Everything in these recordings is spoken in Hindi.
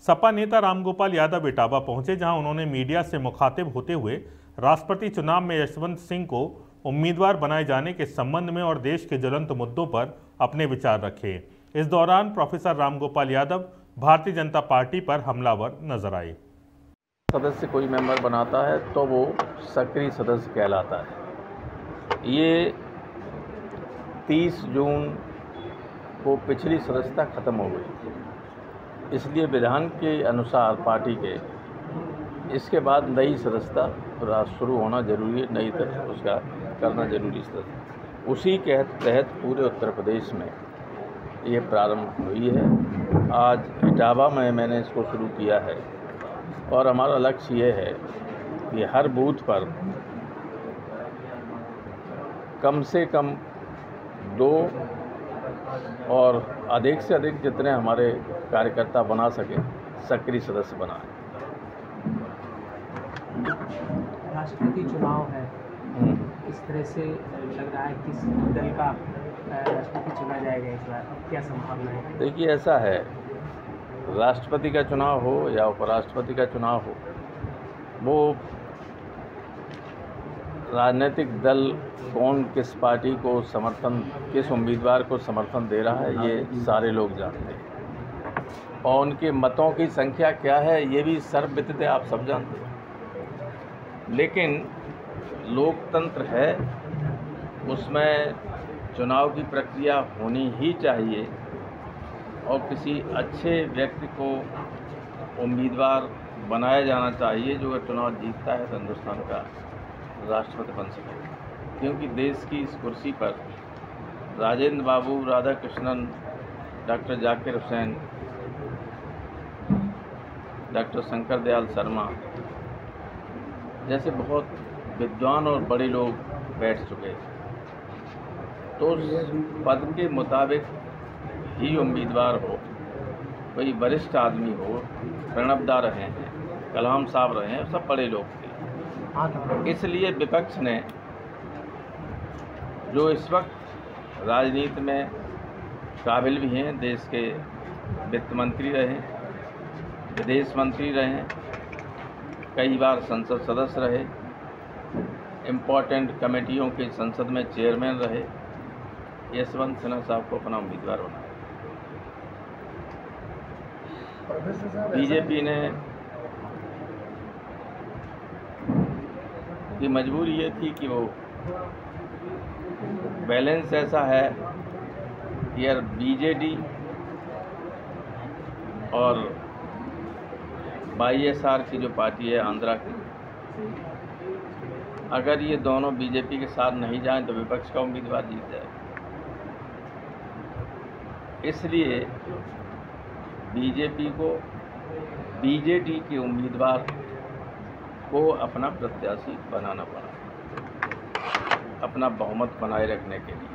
सपा नेता रामगोपाल यादव इटावा पहुंचे, जहां उन्होंने मीडिया से मुखातिब होते हुए राष्ट्रपति चुनाव में यशवंत सिंह को उम्मीदवार बनाए जाने के संबंध में और देश के ज्वलंत मुद्दों पर अपने विचार रखे। इस दौरान प्रोफेसर रामगोपाल यादव भारतीय जनता पार्टी पर हमलावर नजर आए। सदस्य कोई मेंबर बनाता है तो वो सक्रिय सदस्य कहलाता है। ये 30 जून को पिछली सदस्यता खत्म हो गई, इसलिए विधान के अनुसार पार्टी के इसके बाद नई सदस्यता शुरू होना जरूरी है, नई तरह उसका करना जरूरी है। उसी के तहत पूरे उत्तर प्रदेश में ये प्रारंभ हुई है। आज इटावा में मैंने इसको शुरू किया है और हमारा लक्ष्य ये है कि हर बूथ पर कम से कम 2 और अधिक से अधिक जितने हमारे कार्यकर्ता बना सकें सक्रिय सदस्य बनाएं। राष्ट्रपति चुनाव है, इस तरह से लग रहा है किस दल का राष्ट्रपति चुना जाएगा इस बार, क्या संभावना है? देखिए, ऐसा है, राष्ट्रपति का चुनाव हो या उपराष्ट्रपति का चुनाव हो, वो राजनीतिक दल कौन किस पार्टी को समर्थन, किस उम्मीदवार को समर्थन दे रहा है, ये सारे लोग जानते हैं। और उनके मतों की संख्या क्या है ये भी सर्वविदित है, आप सब जानते हैं। लेकिन लोकतंत्र है, उसमें चुनाव की प्रक्रिया होनी ही चाहिए और किसी अच्छे व्यक्ति को उम्मीदवार बनाया जाना चाहिए जो अगर चुनाव जीतता है तो हिंदुस्तान का राष्ट्रपति बन सके। क्योंकि देश की इस कुर्सी पर राजेंद्र बाबू, राधाकृष्णन, डॉक्टर जाकिर हुसैन, डॉक्टर शंकर दयाल शर्मा जैसे बहुत विद्वान और बड़े लोग बैठ चुके हैं, तो उस पद के मुताबिक ही उम्मीदवार हो, कोई वरिष्ठ आदमी हो, प्रणब दा रहे हैं, कलाम साहब रहे हैं, सब बड़े लोग थे। इसलिए विपक्ष ने, जो इस वक्त राजनीति में काबिल भी हैं, देश के वित्त मंत्री रहे, विदेश मंत्री रहे, कई बार संसद सदस्य रहे, इम्पोर्टेंट कमेटियों के संसद में चेयरमैन रहे, यशवंत सिन्हा साहब को अपना उम्मीदवार बनाया। बीजेपी ने की मजबूरी ये थी कि वो बैलेंस ऐसा है कि यार बीजेडी और YSR की जो पार्टी है आंध्रा की, अगर ये दोनों बीजेपी के साथ नहीं जाएं तो विपक्ष का उम्मीदवार जीत जाए। इसलिए बीजेपी को बीजेडी के उम्मीदवार को अपना प्रत्याशी बनाना पड़ा, अपना बहुमत बनाए रखने के लिए।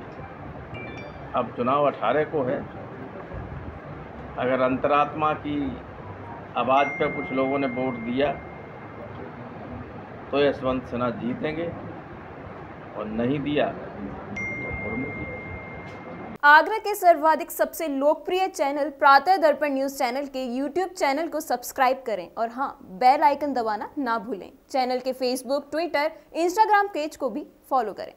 अब चुनाव 18 को है। अगर अंतरात्मा की आवाज़ पे कुछ लोगों ने वोट दिया तो यशवंत सिन्हा जीतेंगे, और नहीं दिया तो मुर्मू जीतेंगे। आगरा के सर्वाधिक सबसे लोकप्रिय चैनल प्रातः दर्पण न्यूज चैनल के YouTube चैनल को सब्सक्राइब करें और हाँ, बेल आइकन दबाना ना भूलें। चैनल के Facebook, Twitter, Instagram पेज को भी फॉलो करें।